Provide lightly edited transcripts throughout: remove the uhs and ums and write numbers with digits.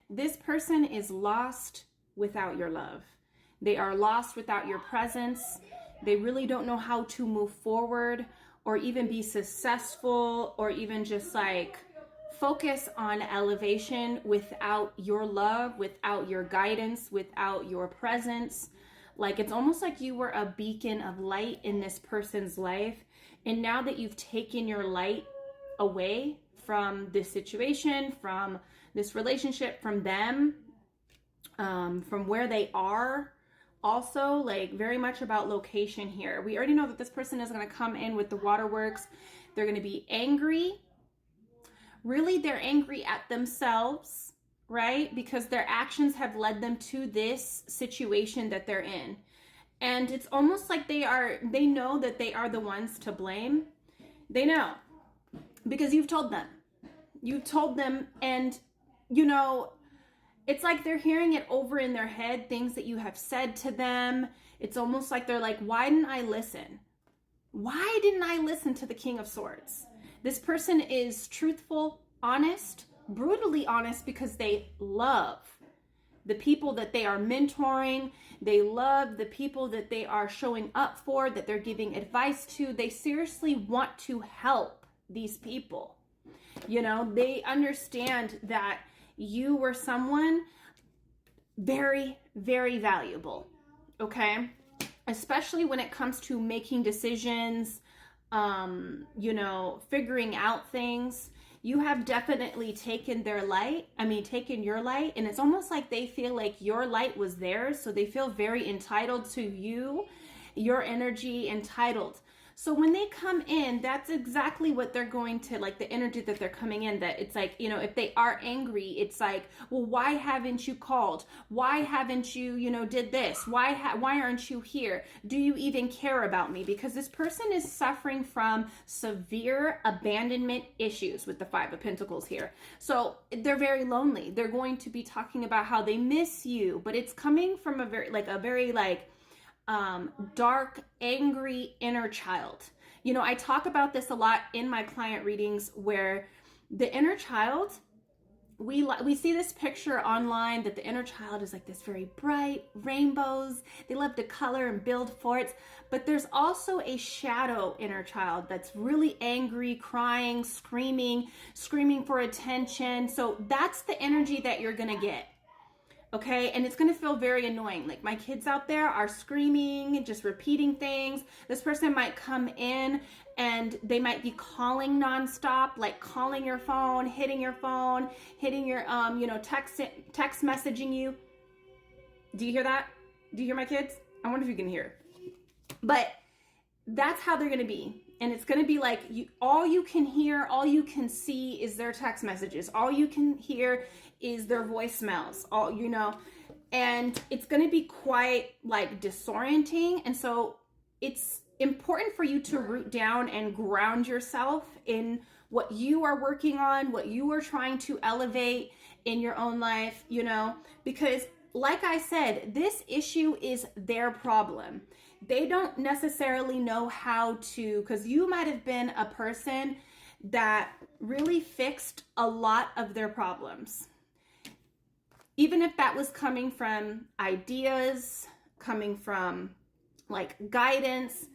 This person is lost without your love. They are lost without your presence. They really don't know how to move forward or even be successful or even just like focus on elevation without your love, without your guidance, without your presence. Like it's almost like you were a beacon of light in this person's life. And now that you've taken your light away from this situation, from this relationship, from them, from where they are, also like very much about location here. We already know that this person is going to come in with the waterworks. They're going to be angry. Really, they're angry at themselves, right? Because their actions have led them to this situation that they're in. And it's almost like they know that they are the ones to blame. They know because you've told them. You've told them, and you know, it's like they're hearing it over in their head, things that you have said to them. It's almost like they're like, why didn't I listen? Why didn't I listen to the King of Swords? This person is truthful, honest, brutally honest because they love the people that they are mentoring. They love the people that they are showing up for, that they're giving advice to. They seriously want to help these people. You know, they understand that you were someone very, very valuable, okay? Especially when it comes to making decisions, you know, figuring out things. You have definitely taken your light, and it's almost like they feel like your light was theirs, so they feel very entitled to you, your energy, entitled. So when they come in, that's exactly what they're going to, like the energy that they're coming in, that it's like, you know, if they are angry, it's like, well, why haven't you called? Why haven't you, you know, did this? Why aren't you here? Do you even care about me? Because this person is suffering from severe abandonment issues with the Five of Pentacles here. So they're very lonely. They're going to be talking about how they miss you, but it's coming from a very dark, angry inner child. You know, I talk about this a lot in my client readings where the inner child, we see this picture online that the inner child is like this very bright, rainbows. They love to color and build forts, but there's also a shadow inner child that's really angry, crying, screaming for attention. So that's the energy that you're gonna get. Okay, and it's going to feel very annoying. Like my kids out there are screaming, just repeating things. This person might come in and they might be calling nonstop, like calling your phone, hitting your, you know, text messaging you. Do you hear that? Do you hear my kids? I wonder if you can hear. But that's how they're going to be. And it's going to be like all you can hear, all you can see is their text messages. All you can hear is their voicemails, all, you know, and it's going to be quite like disorienting. And so it's important for you to root down and ground yourself in what you are working on, what you are trying to elevate in your own life, you know, because like I said, this issue is their problem. They don't necessarily know how to, because you might have been a person that really fixed a lot of their problems. Even if that was coming from ideas, coming from like guidance,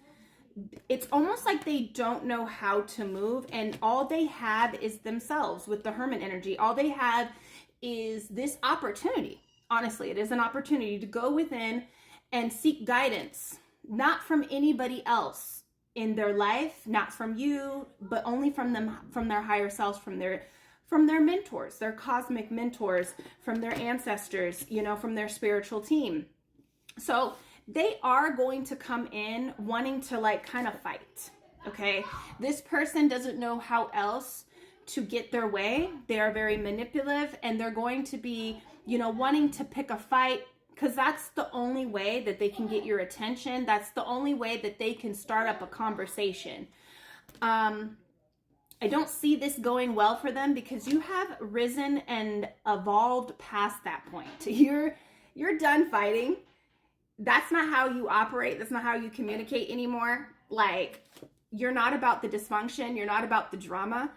it's almost like they don't know how to move, and all they have is themselves with the Hermit energy. All they have is this opportunity. Honestly, it is an opportunity to go within and seek guidance, not from anybody else in their life, not from you, but only from them, from their higher selves, from their mentors, their cosmic mentors, from their ancestors, you know, from their spiritual team. So they are going to come in wanting to like kind of fight, okay? This person doesn't know how else to get their way. They are very manipulative, and they're going to be, you know, wanting to pick a fight, because that's the only way that they can get your attention. That's the only way that they can start up a conversation. I don't see this going well for them because you have risen and evolved past that point. You're done fighting. That's not how you operate. That's not how you communicate anymore. Like, you're not about the dysfunction. You're not about the drama.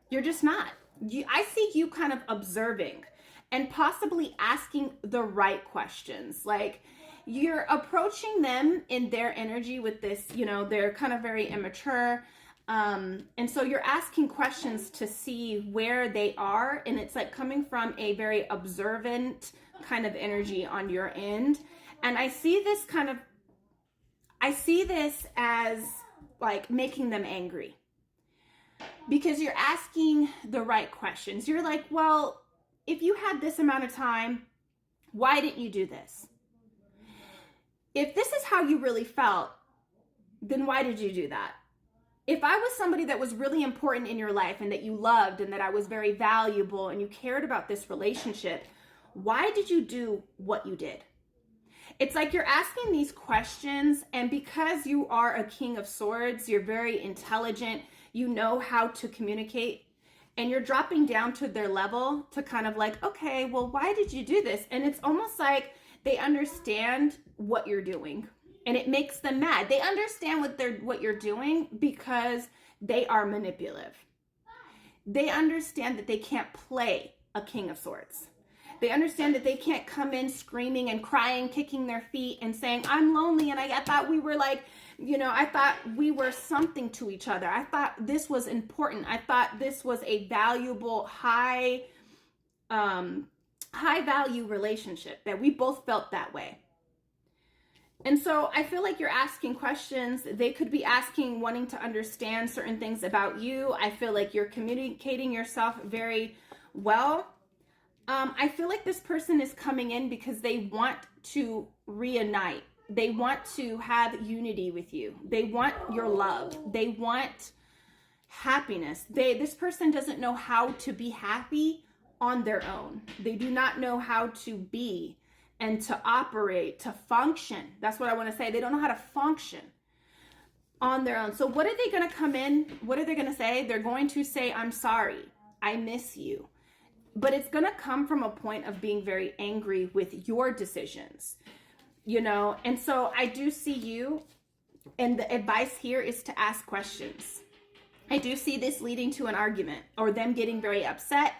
You're just not. I see you kind of observing and possibly asking the right questions. Like, you're approaching them in their energy with this, you know, they're kind of very immature. And so you're asking questions to see where they are. And it's like coming from a very observant kind of energy on your end. And I see this as like making them angry, because you're asking the right questions. You're like, well, if you had this amount of time, why didn't you do this? If this is how you really felt, then why did you do that? If I was somebody that was really important in your life and that you loved and that I was very valuable and you cared about this relationship, why did you do what you did? It's like you're asking these questions, and because you are a King of Swords, you're very intelligent, you know how to communicate, and you're dropping down to their level to kind of like, okay, well, why did you do this? And it's almost like they understand what you're doing, and it makes them mad. They understand what you're doing because they are manipulative. They understand that they can't play a King of Swords. They understand that they can't come in screaming and crying, kicking their feet and saying, I'm lonely, and I thought we were like, you know, I thought we were something to each other. I thought this was important. I thought this was a valuable, high value relationship, that we both felt that way. And so I feel like you're asking questions. They could be asking, wanting to understand certain things about you. I feel like you're communicating yourself very well. I feel like this person is coming in because they want to reunite. They want to have unity with you. They want your love. They want happiness. This person doesn't know how to be happy on their own. They do not know how to be and to operate, to function. That's what I want to say. They don't know how to function on their own. So what are they going to come in? What are they going to say? They're going to say, I'm sorry. I miss you. But it's going to come from a point of being very angry with your decisions, you know? And so I do see you, and the advice here is to ask questions. I do see this leading to an argument or them getting very upset.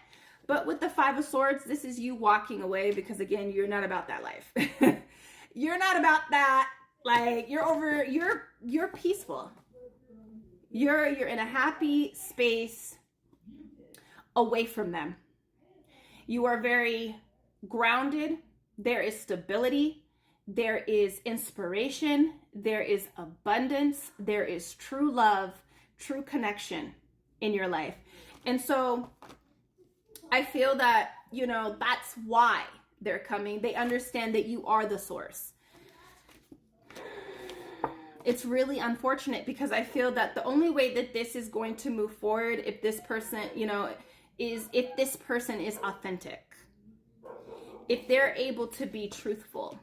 But with the Five of Swords, this is you walking away, because again, you're not about that life. You're not about that. Like, you're peaceful. You're in a happy space away from them. You are very grounded. There is stability. There is inspiration. There is abundance. There is true love, true connection in your life. And so I feel that, you know, that's why they're coming. They understand that you are the source. It's really unfortunate, because I feel that the only way that this is going to move forward, if this person, you know, is if this person is authentic, if they're able to be truthful.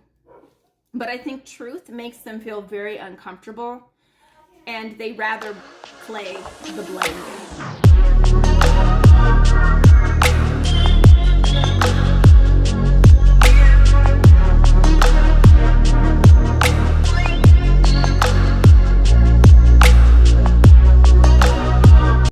But I think truth makes them feel very uncomfortable, and they rather play the blame game.